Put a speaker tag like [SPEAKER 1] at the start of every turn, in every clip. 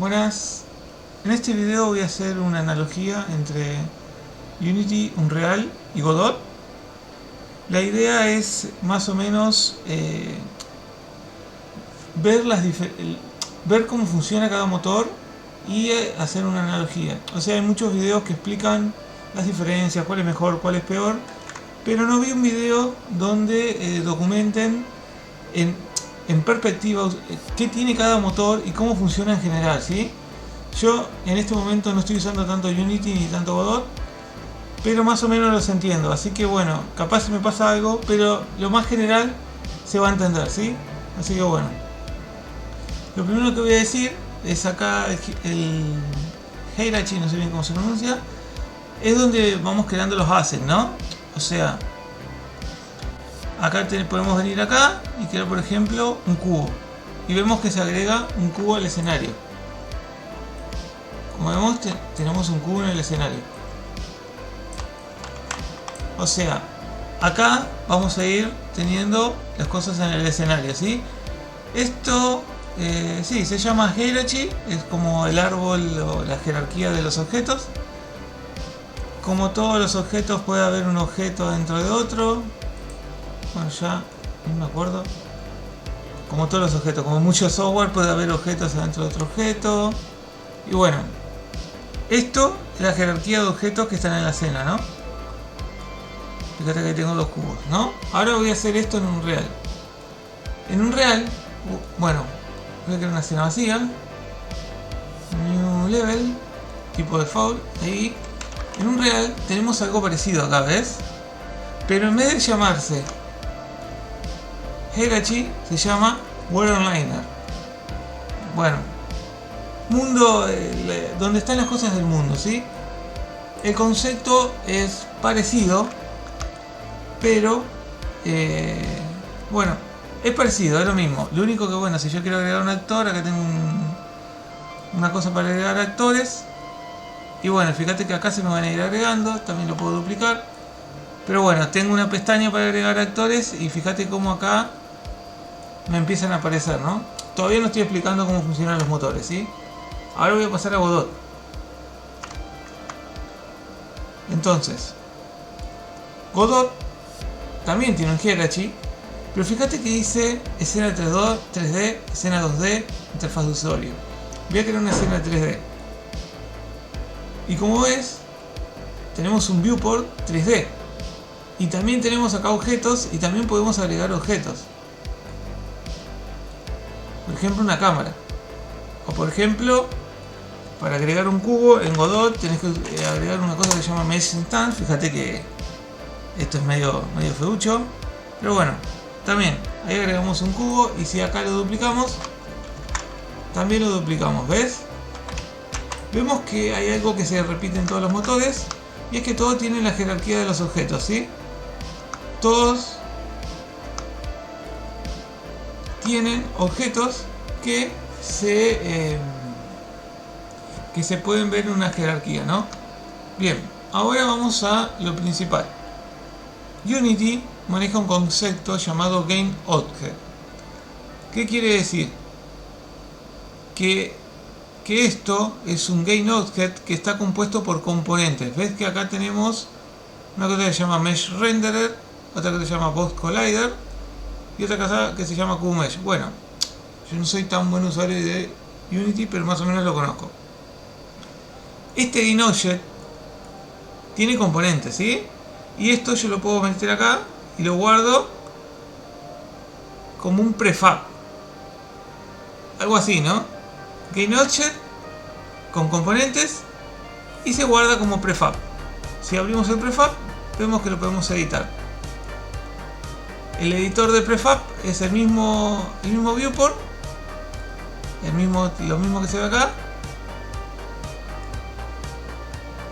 [SPEAKER 1] Buenas, en este video voy a hacer una analogía entre Unity, Unreal y Godot. La idea es más o menos ver cómo funciona cada motor y hacer una analogía. O sea, hay muchos videos que explican las diferencias, cuál es mejor, cuál es peor, pero no vi un video donde documenten en perspectiva qué tiene cada motor y cómo funciona en general, ¿sí? Yo en este momento no estoy usando tanto Unity ni tanto Godot, pero más o menos los entiendo, así que bueno, capaz me pasa algo, pero lo más general se va a entender, ¿sí? Así que bueno, lo primero que voy a decir es acá el Hierarchy, no sé bien cómo se pronuncia, es donde vamos creando los assets, ¿no? O sea, acá podemos venir acá y crear, por ejemplo, un cubo. Y vemos que se agrega un cubo al escenario. Como vemos, tenemos un cubo en el escenario. O sea, acá vamos a ir teniendo las cosas en el escenario, ¿sí? Esto, sí, se llama Hierarchy. Es como el árbol o la jerarquía de los objetos. Como todos los objetos, puede haber un objeto dentro de otro. Bueno, ya no me acuerdo. Como todos los objetos, como mucho software, puede haber objetos dentro de otro objeto. Y bueno, esto es la jerarquía de objetos que están en la escena, ¿no? Fíjate que tengo dos cubos, ¿no? Ahora voy a hacer esto en Unreal. En Unreal, bueno, voy a crear una escena vacía. New level, tipo default, ahí. En Unreal tenemos algo parecido acá, ¿ves? Pero en vez de llamarse Hierarchy, se llama World Onliner. Bueno, mundo, donde están las cosas del mundo, ¿sí? El concepto es parecido, pero bueno, es parecido, es lo mismo. Lo único que, bueno, si yo quiero agregar un actor, acá tengo una cosa para agregar actores. Y bueno, fíjate que acá se me van a ir agregando, también lo puedo duplicar. Pero bueno, tengo una pestaña para agregar actores y fíjate cómo acá me empiezan a aparecer, ¿no? Todavía no estoy explicando cómo funcionan los motores, ¿sí? Ahora voy a pasar a Godot. Entonces, Godot también tiene un Hierarchy, pero fíjate que dice escena 3D, escena 2D, interfaz de usuario. Voy a crear una escena 3D. Y como ves, tenemos un viewport 3D. Y también tenemos acá objetos y también podemos agregar objetos. Por ejemplo, una cámara. O por ejemplo, para agregar un cubo en Godot tenés que agregar una cosa que se llama Mesh Instance. Fíjate que esto es medio feucho. Pero bueno, también ahí agregamos un cubo y si acá lo duplicamos, también lo duplicamos, ¿ves? Vemos que hay algo que se repite en todos los motores y es que todo tiene la jerarquía de los objetos, ¿sí? Todos tienen objetos que se pueden ver en una jerarquía, ¿no? Bien, ahora vamos a lo principal. Unity maneja un concepto llamado GameObject. ¿Qué quiere decir? Que esto es un GameObject que está compuesto por componentes. Ves que acá tenemos una cosa que se llama Mesh Renderer, otra que se llama Box Collider y otra cosa que se llama QMesh. Bueno, yo no soy tan buen usuario de Unity, pero más o menos lo conozco. Este GameObject tiene componentes, ¿sí? Y esto yo lo puedo meter acá y lo guardo como un prefab. Algo así, ¿no? GameObject con componentes y se guarda como prefab. Si abrimos el prefab, vemos que lo podemos editar. El editor de prefab es el mismo viewport, lo mismo que se ve acá.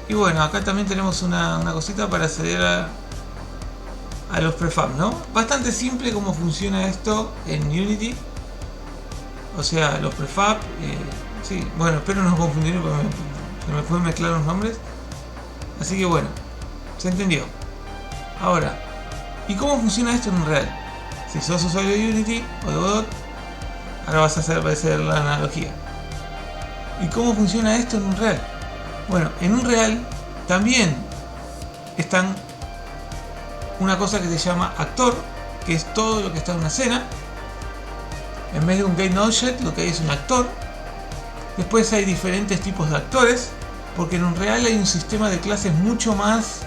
[SPEAKER 1] Y bueno, acá también tenemos una cosita para acceder a los prefab, ¿no? Bastante simple cómo funciona esto en Unity. O sea, los prefab, sí, bueno, espero no confundir porque se me pueden mezclar los nombres. Así que bueno, se entendió. Ahora, ¿y cómo funciona esto en Unreal? Si sos usuario de Unity o de Godot, ahora vas a hacer la analogía. ¿Y cómo funciona esto en Unreal? Bueno, en Unreal también están una cosa que se llama actor, que es todo lo que está en una escena. En vez de un game object, lo que hay es un actor. Después hay diferentes tipos de actores, porque en Unreal hay un sistema de clases mucho más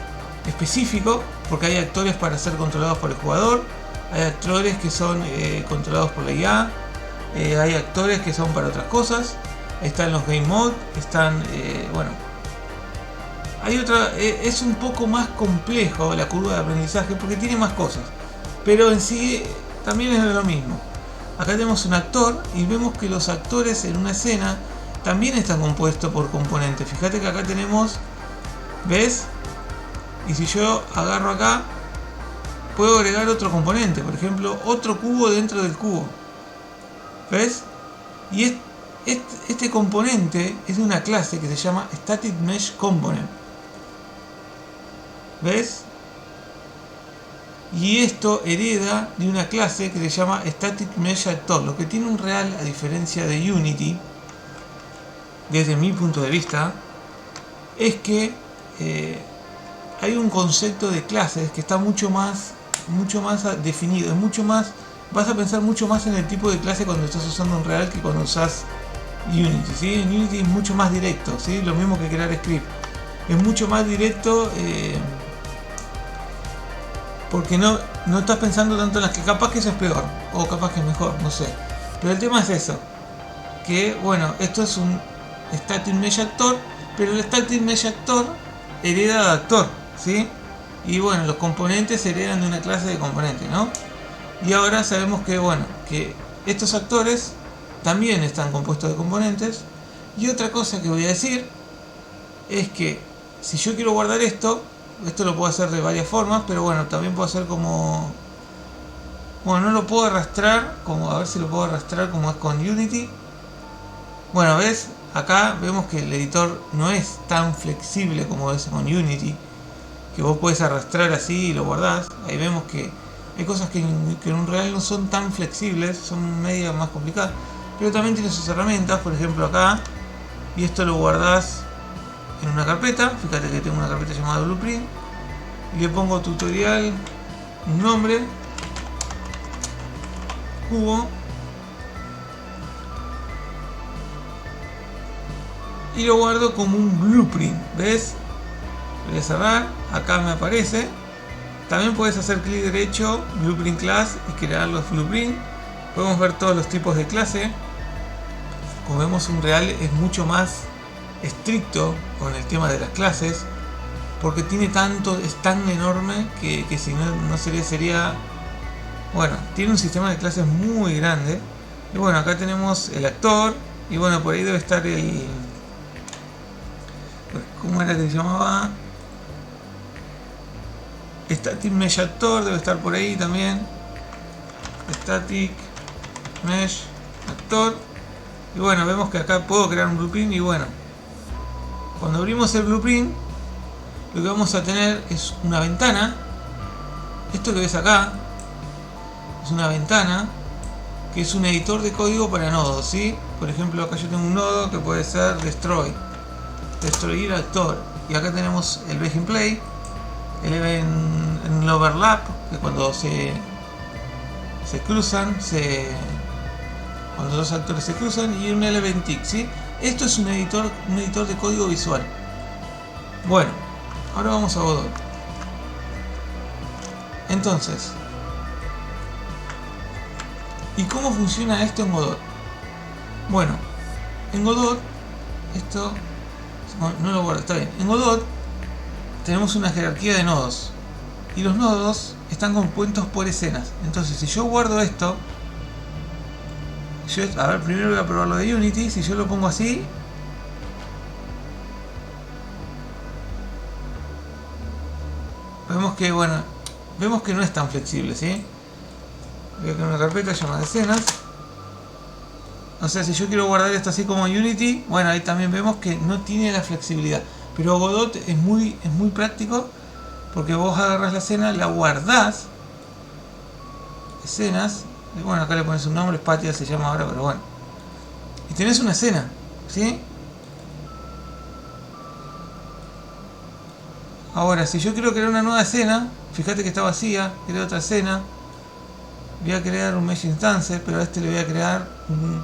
[SPEAKER 1] específico, porque hay actores para ser controlados por el jugador, hay actores que son controlados por la IA, hay actores que son para otras cosas, están los game mode, están, bueno, hay otra, es un poco más complejo la curva de aprendizaje porque tiene más cosas, pero en sí también es lo mismo. Acá tenemos un actor y vemos que los actores en una escena también están compuestos por componentes. Fíjate que acá tenemos, ¿ves? Y si yo agarro acá, puedo agregar otro componente, por ejemplo, otro cubo dentro del cubo. ¿Ves? Y este componente es de una clase que se llama Static Mesh Component. ¿Ves? Y esto hereda de una clase que se llama Static Mesh Actor. Lo que tiene Unreal, a diferencia de Unity, desde mi punto de vista, es que hay un concepto de clases que está mucho más definido, es mucho más, vas a pensar mucho más en el tipo de clase cuando estás usando Unreal que cuando usas Unity, ¿sí? En Unity es mucho más directo, ¿sí? Lo mismo que crear script, es mucho más directo, porque no estás pensando tanto en las que capaz que eso es peor o capaz que es mejor, no sé, pero el tema es eso, que bueno, esto es un Static Mesh Actor, pero el Static Mesh Actor hereda de actor, ¿sí? Y bueno, los componentes heredan de una clase de componentes, ¿no? Y ahora sabemos que bueno, que estos actores también están compuestos de componentes. Y otra cosa que voy a decir es que si yo quiero guardar esto lo puedo hacer de varias formas, pero bueno, también puedo hacer como, bueno, no lo puedo arrastrar, como a ver si lo puedo arrastrar como es con Unity. Bueno, ves, acá vemos que el editor no es tan flexible como es con Unity, que vos podés arrastrar así y lo guardás. Ahí vemos que hay cosas que en Unreal no son tan flexibles, son medio más complicadas, pero también tiene sus herramientas. Por ejemplo acá, y esto lo guardás en una carpeta. Fíjate que tengo una carpeta llamada Blueprint y le pongo tutorial, un nombre, cubo, y lo guardo como un blueprint. ¿Ves? Voy a cerrar, acá me aparece. También puedes hacer clic derecho, Blueprint Class, y crear los blueprints. Podemos ver todos los tipos de clase. Como vemos, Unreal es mucho más estricto con el tema de las clases, porque tiene tanto, es tan enorme que si no sería, bueno, tiene un sistema de clases muy grande. Y bueno, acá tenemos el actor, y bueno, por ahí debe estar el, ¿cómo era que se llamaba? Static Mesh Actor, debe estar por ahí también. Static Mesh Actor. Y bueno, vemos que acá puedo crear un blueprint. Y bueno, cuando abrimos el blueprint, lo que vamos a tener es una ventana. Esto que ves acá es una ventana que es un editor de código para nodos, ¿sí? Por ejemplo, acá yo tengo un nodo que puede ser destruir actor. Y acá tenemos el Begin Play, el overlap, que cuando se cruzan, cuando dos actores se cruzan, y un element tick, ¿sí? Esto es un editor de código visual. Bueno, ahora vamos a Godot. Entonces, ¿y cómo funciona esto en Godot? Bueno, en Godot, esto no lo guardo, está bien. En Godot tenemos una jerarquía de nodos, y los nodos están compuestos por escenas. Entonces, si yo guardo esto, a ver, primero voy a probar lo de Unity. Si yo lo pongo así, vemos que, bueno, vemos que no es tan flexible, ¿sí? Voy a crear una carpeta llamada escenas. O sea, si yo quiero guardar esto así como Unity, bueno, ahí también vemos que no tiene la flexibilidad. Pero Godot es muy práctico, porque vos agarras la escena, la guardás, escenas, y bueno, acá le pones un nombre, Spatia se llama ahora, pero bueno, y tenés una escena, ¿sí? Ahora, si yo quiero crear una nueva escena, fíjate que está vacía, creo otra escena. Voy a crear un Mesh Instance, pero a este le voy a crear un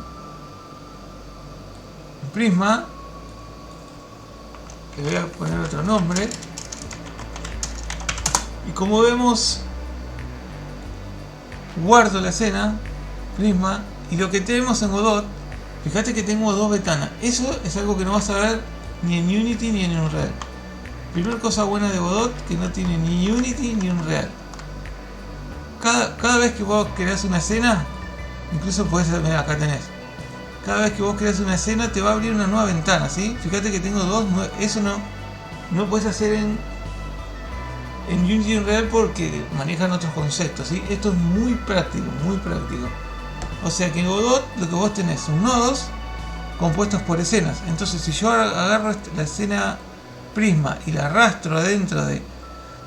[SPEAKER 1] prisma. Le voy a poner otro nombre. Y como vemos, guardo la escena, prisma, y lo que tenemos en Godot, fíjate que tengo dos ventanas. Eso es algo que no vas a ver ni en Unity ni en Unreal. Primera cosa buena de Godot, que no tiene ni Unity ni Unreal. Cada vez que vos creas una escena, incluso puedes, mira, acá tenés. Cada vez que vos creas una escena te va a abrir una nueva ventana, ¿sí? Fíjate que tengo dos, eso no puedes hacer en Unity y Unreal porque manejan otros conceptos, ¿sí? Esto es muy práctico, muy práctico. O sea que en Godot lo que vos tenés son nodos compuestos por escenas. Entonces si yo agarro la escena prisma y la arrastro adentro de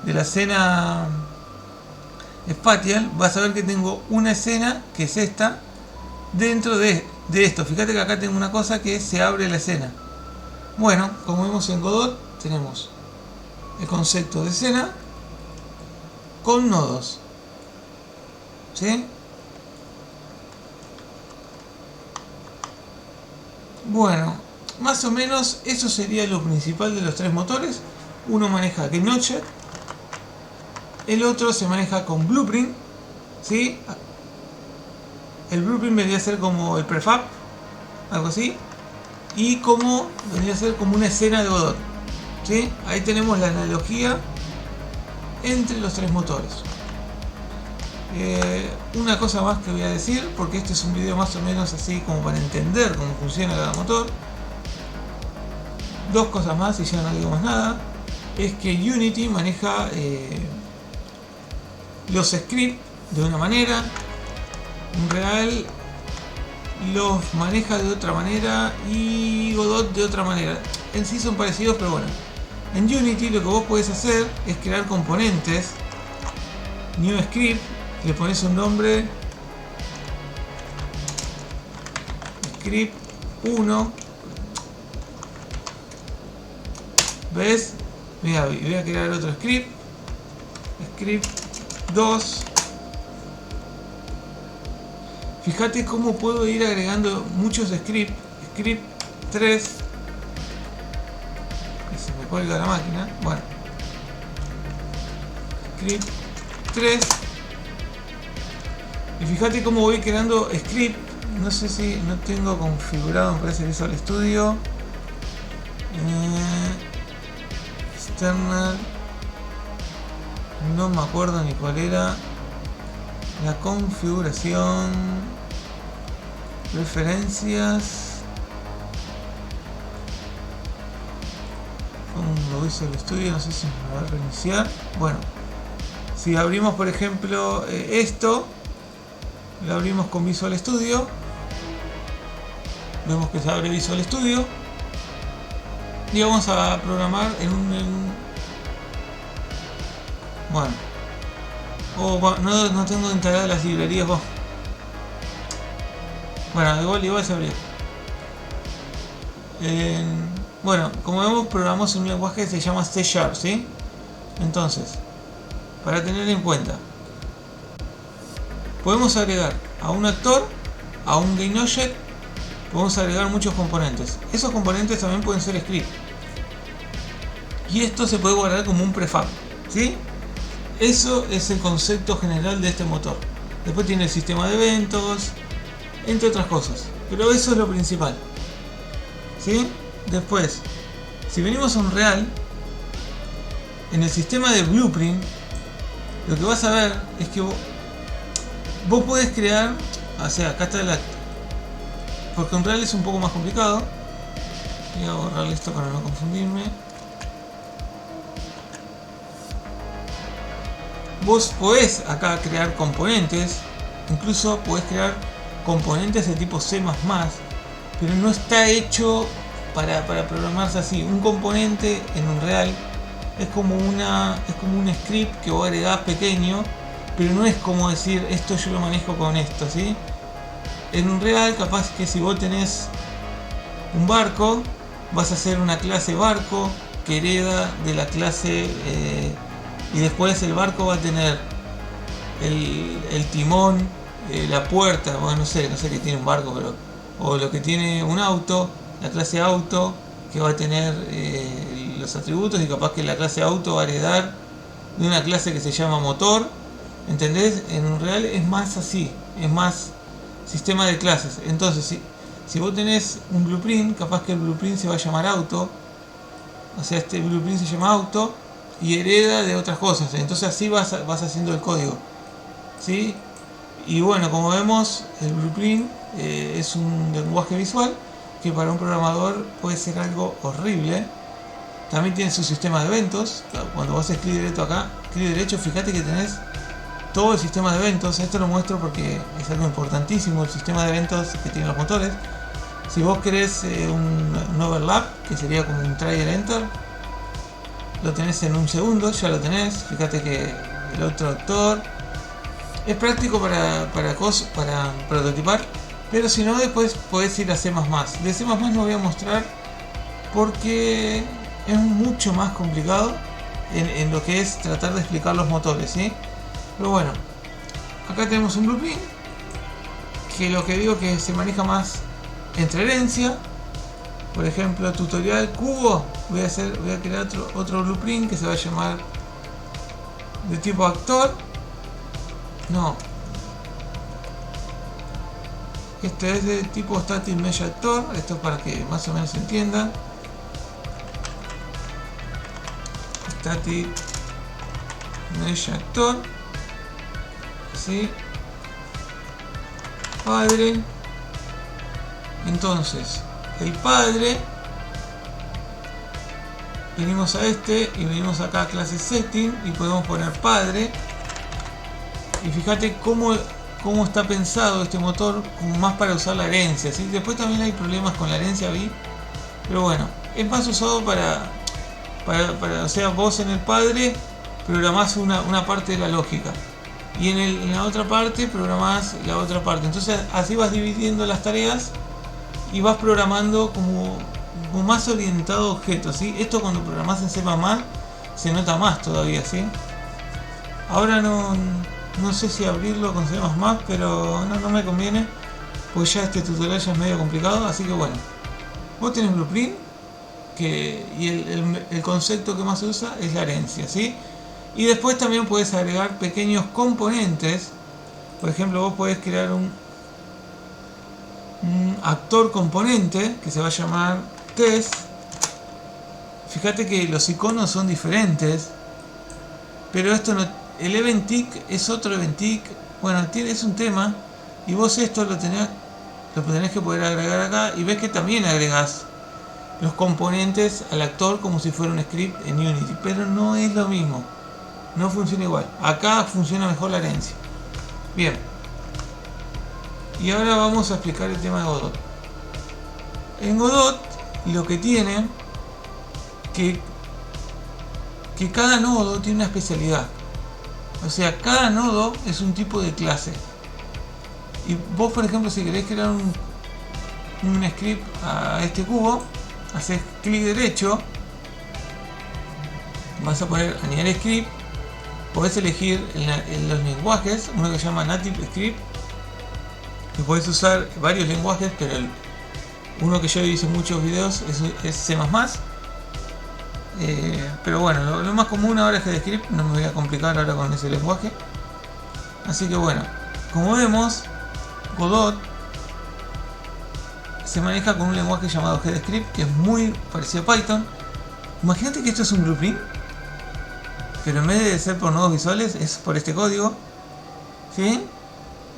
[SPEAKER 1] la escena spatial, vas a ver que tengo una escena que es esta dentro de esto. Fíjate que acá tengo una cosa que se abre la escena. Bueno, como vemos en Godot tenemos el concepto de escena con nodos, ¿sí? Bueno, más o menos eso sería lo principal de los tres motores. Uno maneja GameNotcher, el otro se maneja con Blueprint, ¿sí? El Blueprint vendría a ser como el prefab, algo así, y como vendría a ser como una escena de Godot, ¿sí? Ahí tenemos la analogía entre los tres motores. Una cosa más que voy a decir, porque este es un video más o menos así como para entender cómo funciona cada motor. Dos cosas más y ya no digo más nada. Es que Unity maneja los scripts de una manera, Unreal los maneja de otra manera y Godot de otra manera. En sí son parecidos, pero bueno. En Unity lo que vos podés hacer es crear componentes, new script, le pones un nombre, script 1, ¿ves? Mira, voy a crear otro script, script 2. Fíjate cómo puedo ir agregando muchos scripts, script 3, que se me cuelga la máquina, bueno, script 3, y fíjate cómo voy creando script. No sé si no tengo configurado, me parece Visual Studio, external, no me acuerdo ni cuál era la configuración, preferencias, como Visual Studio, no sé si me va a reiniciar. Bueno, si abrimos por ejemplo esto, lo abrimos con Visual Studio, vemos que se abre Visual Studio y vamos a programar bueno, no tengo instaladas las librerías. Bueno, igual se abrió. Bueno, como vemos, programamos en un lenguaje que se llama C#, ¿sí? Entonces, para tener en cuenta, podemos agregar a un actor, a un GameObject, podemos agregar muchos componentes. Esos componentes también pueden ser script. Y esto se puede guardar como un prefab, ¿sí? Eso es el concepto general de este motor. Después tiene el sistema de eventos, entre otras cosas. Pero eso es lo principal, ¿sí? Después, si venimos a Unreal, en el sistema de Blueprint, lo que vas a ver es que vos podés crear, o sea, acá está el acto, porque Unreal es un poco más complicado. Voy a borrar esto para no confundirme. Vos podés acá crear componentes, incluso podés crear componentes de tipo C++, pero no está hecho para programarse así. Un componente en Unreal es como un script que vos agregás pequeño, pero no es como decir esto yo lo manejo con esto, ¿sí? En Unreal capaz que si vos tenés un barco, vas a hacer una clase barco que hereda de la clase, y después el barco va a tener el timón, la puerta, bueno, no sé qué tiene un barco, pero o lo que tiene un auto, la clase auto, que va a tener los atributos, y capaz que la clase auto va a heredar de una clase que se llama motor. ¿Entendés? En real es más así, es más sistema de clases. Entonces, si vos tenés un blueprint, capaz que el blueprint se va a llamar auto, o sea, este blueprint se llama auto y hereda de otras cosas. Entonces así vas haciendo el código, ¿sí? Y bueno, como vemos, el blueprint es un lenguaje visual que para un programador puede ser algo horrible. También tiene su sistema de eventos. Cuando vos haces clic derecho acá, clic derecho, fíjate que tenés todo el sistema de eventos. Esto lo muestro porque es algo importantísimo, el sistema de eventos que tienen los motores. Si vos querés un overlap, que sería como un try and enter, lo tenés en un segundo, ya lo tenés. Fíjate que el otro actor es práctico para prototipar, pero si no, después podés ir a C++. De C++ no voy a mostrar porque es mucho más complicado en lo que es tratar de explicar los motores, ¿sí? Pero bueno, acá tenemos un blueprint que lo que digo que se maneja más entre herencia. Por ejemplo, tutorial cubo, voy a crear otro blueprint que se va a llamar de tipo actor. No, este es de tipo static mesh actor. Esto es para que más o menos se entienda. Static mesh actor, ¿sí? Padre. Entonces, el padre, venimos a este y venimos acá a clase setting y podemos poner padre. Y fíjate cómo está pensado este motor, como más para usar la herencia, ¿sí? Después también hay problemas con la herencia, ¿sí? Pero bueno, es más usado para o sea, vos en el padre programás una parte de la lógica y en la otra parte programás la otra parte. Entonces así vas dividiendo las tareas y vas programando como más orientado a objetos, ¿sí? Esto cuando programás en C++ se nota más todavía, ¿sí? Ahora no sé si abrirlo con C++, pero no me conviene, pues ya este tutorial ya es medio complicado. Así que bueno, vos tenés blueprint, y el concepto que más se usa es la herencia, ¿sí? Y después también puedes agregar pequeños componentes. Por ejemplo, vos podés crear un actor componente que se va a llamar test. Fíjate que los iconos son diferentes, pero esto no, el event tick es otro event tick. Bueno, es un tema, y vos esto lo tenés que poder agregar acá, y ves que también agregás los componentes al actor como si fuera un script en Unity, pero no es lo mismo, no funciona igual. Acá funciona mejor la herencia. Bien, y ahora vamos a explicar el tema de Godot. En Godot lo que tiene que cada nodo tiene una especialidad, o sea, cada nodo es un tipo de clase. Y vos, por ejemplo, si querés crear un script a este cubo, haces clic derecho, vas a poner añadir script, podés elegir en los lenguajes uno que se llama native script, que podés usar varios lenguajes, pero uno que yo hice muchos videos es C++. Pero bueno, lo más común ahora es GDScript, no me voy a complicar ahora con ese lenguaje. Así que bueno, como vemos, Godot se maneja con un lenguaje llamado GDScript, que es muy parecido a Python. Imagínate que esto es un blueprint, pero en vez de ser por nodos visuales es por este código, ¿sí?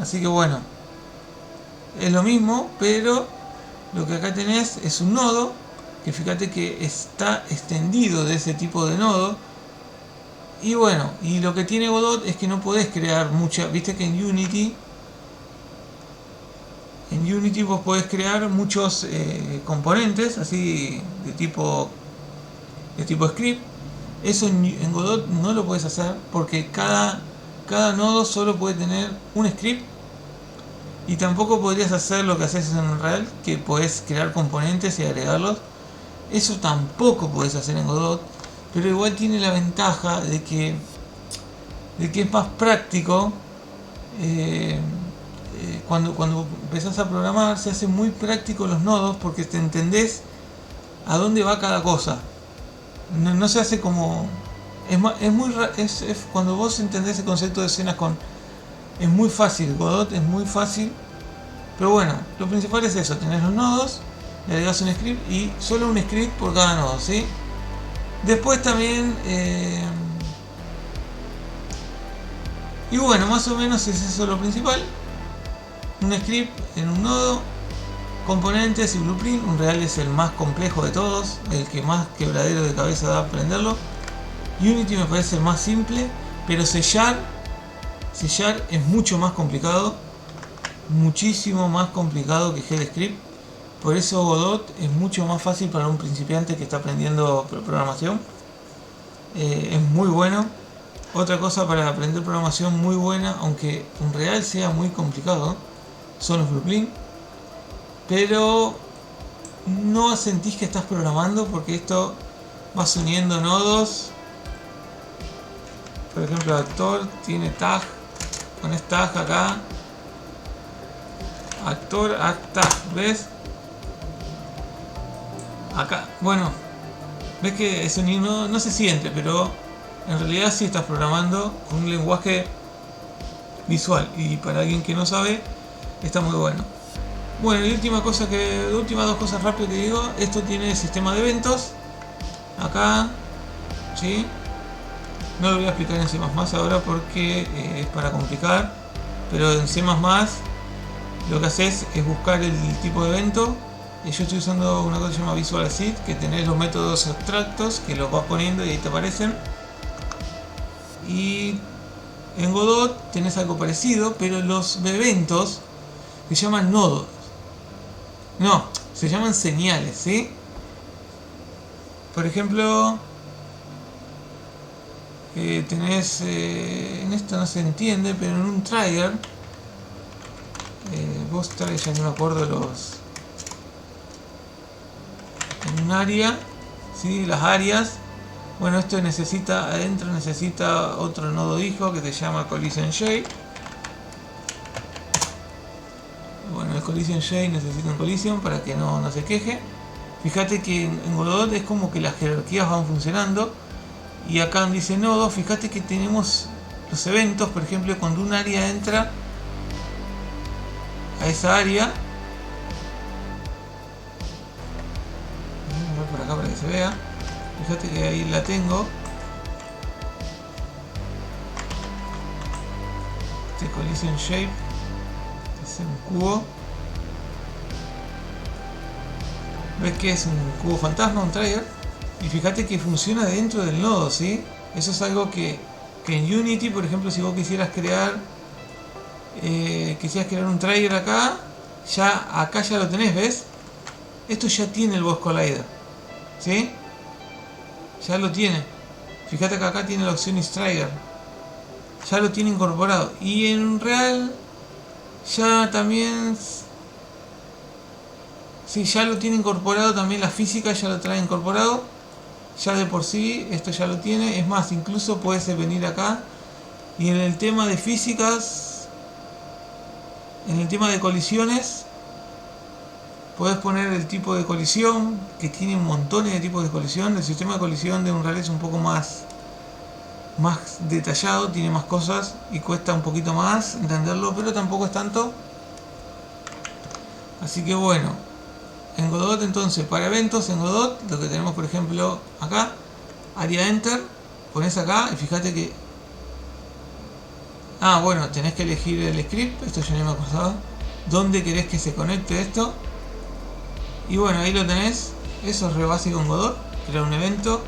[SPEAKER 1] Así que bueno, es lo mismo, pero lo que acá tenés es un nodo, que fíjate que está extendido de ese tipo de nodo. Y bueno, y lo que tiene Godot es que no podés crear mucha, viste que en Unity vos podés crear muchos componentes así de tipo script. Eso en Godot no lo puedes hacer, porque cada nodo solo puede tener un script. Y tampoco podrías hacer lo que haces en Unreal, que podés crear componentes y agregarlos. Eso tampoco podés hacer en Godot, pero igual tiene la ventaja de que es más práctico. Cuando empezás a programar se hace muy práctico los nodos porque te entendés a dónde va cada cosa. No se hace como... cuando vos entendés el concepto de escenas es muy fácil, Godot es muy fácil. Pero bueno, lo principal es eso, tenés los nodos, le agregás un script y solo un script por cada nodo, ¿sí? Después también... y bueno, más o menos es eso lo principal. Un script en un nodo, componentes y blueprint. Unreal es el más complejo de todos, el que más quebradero de cabeza da aprenderlo. Unity me parece el más simple, pero sellar es mucho más complicado, muchísimo más complicado que GDScript. Por eso Godot es mucho más fácil para un principiante que está aprendiendo programación. Es muy bueno. Otra cosa para aprender programación muy buena, aunque Unreal sea muy complicado, son los blueprints. Pero no sentís que estás programando porque esto vas uniendo nodos. Por ejemplo, actor tiene tag, pones tag acá, actor, add tag, ¿ves? Acá, bueno, ves que es no se siente, pero en realidad sí estás programando con un lenguaje visual, y para alguien que no sabe está muy bueno. Bueno, y últimas dos cosas rápidas que digo, esto tiene sistema de eventos acá, ¿sí? No lo voy a explicar en C++ ahora porque es para complicar, pero en C++ lo que haces es buscar el tipo de evento. Yo estoy usando una cosa que se llama Visual Seed, que tenés los métodos abstractos que los vas poniendo y ahí te aparecen. Y en Godot tenés algo parecido, pero los eventos se llaman nodos. No, se llaman señales, ¿sí? Por ejemplo, tenés, en esto no se entiende, pero en un trigger, vos traes, ya no me acuerdo los... En un área, ¿sí? Las áreas. Bueno, esto adentro necesita otro nodo hijo que se llama Collision Shape. Bueno, el Collision Shape necesita un collision para que no se queje. Fíjate que en Godot es como que las jerarquías van funcionando. Y acá donde dice nodo, fíjate que tenemos los eventos. Por ejemplo, cuando un área entra a esa área, voy por acá para que se vea. Fíjate que ahí la tengo. Este Collision Shape es un cubo. ¿Ves que es un cubo fantasma, un trigger? Y fíjate que funciona dentro del nodo, ¿sí? Eso es algo que en Unity, por ejemplo, si vos quisieras crear un trigger acá, acá ya lo tenés, ¿ves? Esto ya tiene el Boss Collider, ¿sí? Ya lo tiene. Fíjate que acá tiene la opción is trigger. Ya lo tiene incorporado. Y en Unreal ya también... Sí, ya lo tiene incorporado también, la física ya lo trae incorporado. Ya de por sí, esto ya lo tiene. Es más, incluso puedes venir acá. Y en el tema de físicas, en el tema de colisiones, puedes poner el tipo de colisión, que tiene un montón de tipos de colisión. El sistema de colisión de Unreal es un poco más detallado, tiene más cosas y cuesta un poquito más entenderlo, pero tampoco es tanto. Así que bueno, en Godot entonces, para eventos en Godot, lo que tenemos por ejemplo acá, área enter, pones acá y fíjate que... bueno, tenés que elegir el script, esto yo no me acordaba, dónde querés que se conecte esto. Y bueno, ahí lo tenés, eso es re básico en Godot, crear un evento.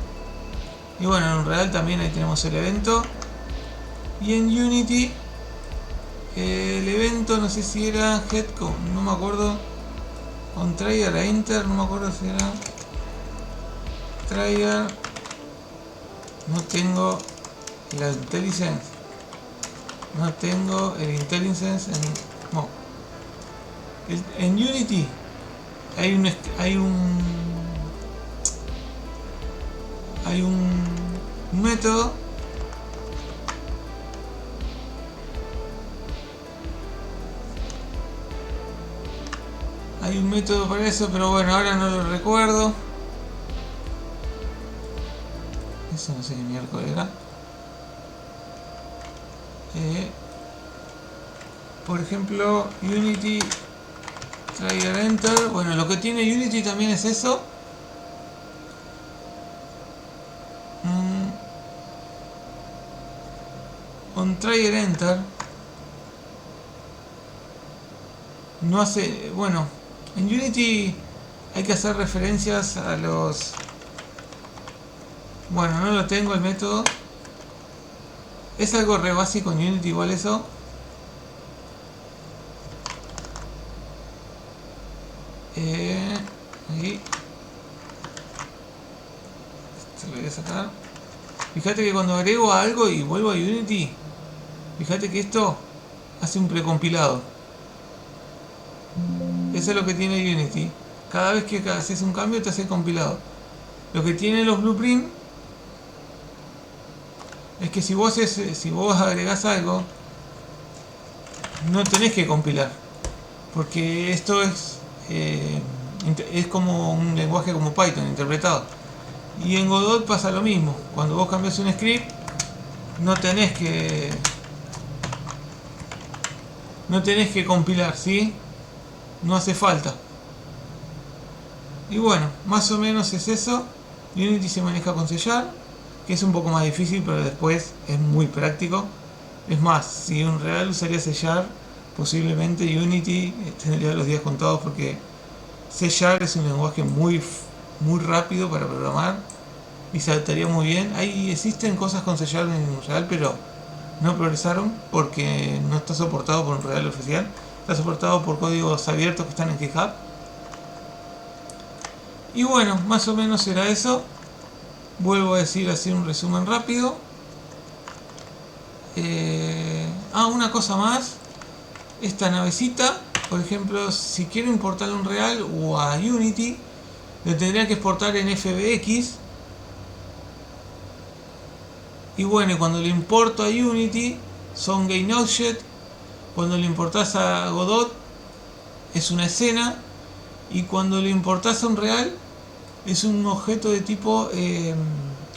[SPEAKER 1] Y bueno, en Unreal también ahí tenemos el evento. Y en Unity, el evento no sé si era head, no me acuerdo. On trigger a enter, no me acuerdo si era trigger. No tengo la IntelliSense. No tengo el IntelliSense en Unity. Hay un hay un método para eso, pero bueno, ahora no lo recuerdo. Eso no sé qué miércoles era. Por ejemplo, Unity Trigger Enter. Bueno, lo que tiene Unity también es eso. On Trigger Enter no hace... Bueno, en Unity hay que hacer referencias a los... Bueno, no lo tengo el método. Es algo re básico en Unity igual eso. Aquí. Esto lo voy a sacar. Fíjate que cuando agrego algo y vuelvo a Unity, fíjate que esto hace un precompilado. Eso es lo que tiene Unity. Cada vez que haces un cambio te hace compilado. Lo que tienen los blueprints es que si vos agregás algo, no tenés que compilar, porque esto es como un lenguaje como Python interpretado. Y en Godot pasa lo mismo. Cuando vos cambias un script, no tenés que compilar, ¿sí? No hace falta. Y bueno, más o menos es eso. Unity se maneja con sellar, que es un poco más difícil, pero después es muy práctico. Es más, si Unreal usaría sellar, posiblemente Unity tendría los días contados, porque sellar es un lenguaje muy rápido para programar y se adaptaría muy bien. Ahí existen cosas con sellar en Unreal, pero no progresaron porque no está soportado por Unreal oficial. Está soportado por códigos abiertos que están en GitHub. Y bueno, más o menos era eso. Vuelvo a decir así un resumen rápido. Una cosa más. Esta navecita, por ejemplo, si quiero importar a Unreal o a Unity, lo tendría que exportar en FBX. Y bueno, cuando lo importo a Unity son GainObject. Cuando lo importas a Godot es una escena. Y cuando lo importas a Unreal es un objeto de tipo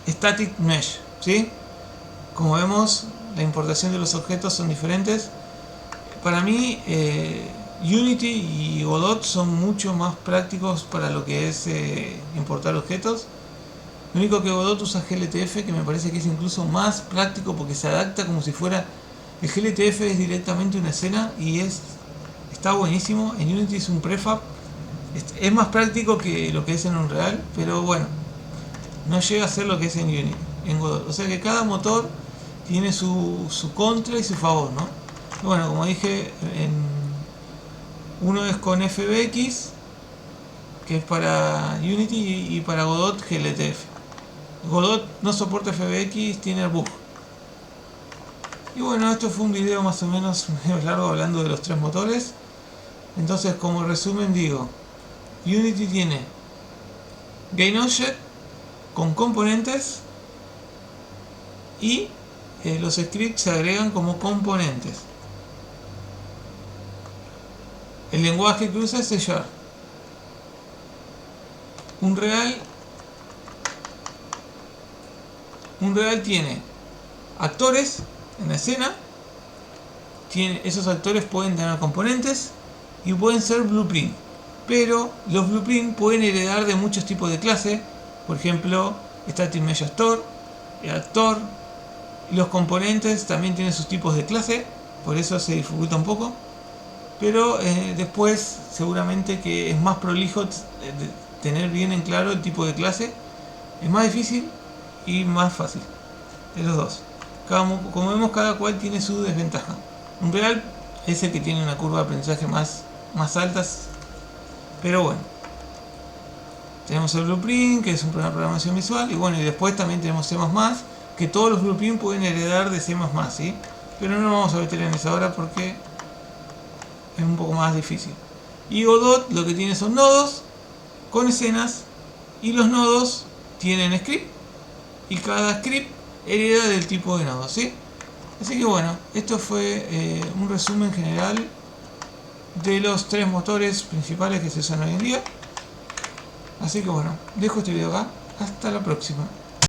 [SPEAKER 1] Static Mesh, ¿sí? Como vemos, la importación de los objetos son diferentes. Para mí, Unity y Godot son mucho más prácticos para lo que es importar objetos. Lo único que Godot usa GLTF, que me parece que es incluso más práctico porque se adapta como si fuera... El GLTF es directamente una escena y está buenísimo. En Unity es un prefab. Es más práctico que lo que es en Unreal, pero bueno, no llega a ser lo que es en Godot. O sea que cada motor tiene su contra y su favor, ¿no? Bueno, como dije, uno es con FBX, que es para Unity, y para Godot GLTF. Godot no soporta FBX, tiene el bug. Y bueno, esto fue un video más o menos medio largo hablando de los tres motores. Entonces, como resumen digo, Unity tiene GainObject con componentes y los scripts se agregan como componentes. El lenguaje que usa es C#. Unreal tiene actores en la escena. Esos actores pueden tener componentes y pueden ser blueprint. Pero los blueprints pueden heredar de muchos tipos de clase. Por ejemplo, Static Mesh Actor, Actor. Los componentes también tienen sus tipos de clase, por eso se dificulta un poco. Pero después seguramente que es más prolijo tener bien en claro el tipo de clase. Es más difícil y más fácil de los dos. Como vemos, cada cual tiene su desventaja. Unreal es el que tiene una curva de aprendizaje más altas. Pero bueno, tenemos el blueprint, que es un programa de programación visual. Y bueno, y después también tenemos C++, que todos los blueprints pueden heredar de C++, ¿sí? Pero no nos vamos a meter en eso ahora porque es un poco más difícil. Y Godot lo que tiene son nodos con escenas, y los nodos tienen script y cada script hereda del tipo de nodo, ¿sí? Así que bueno, esto fue un resumen general de los 3 motores principales que se usan hoy en día. Así que bueno, dejo este video acá. Hasta la próxima.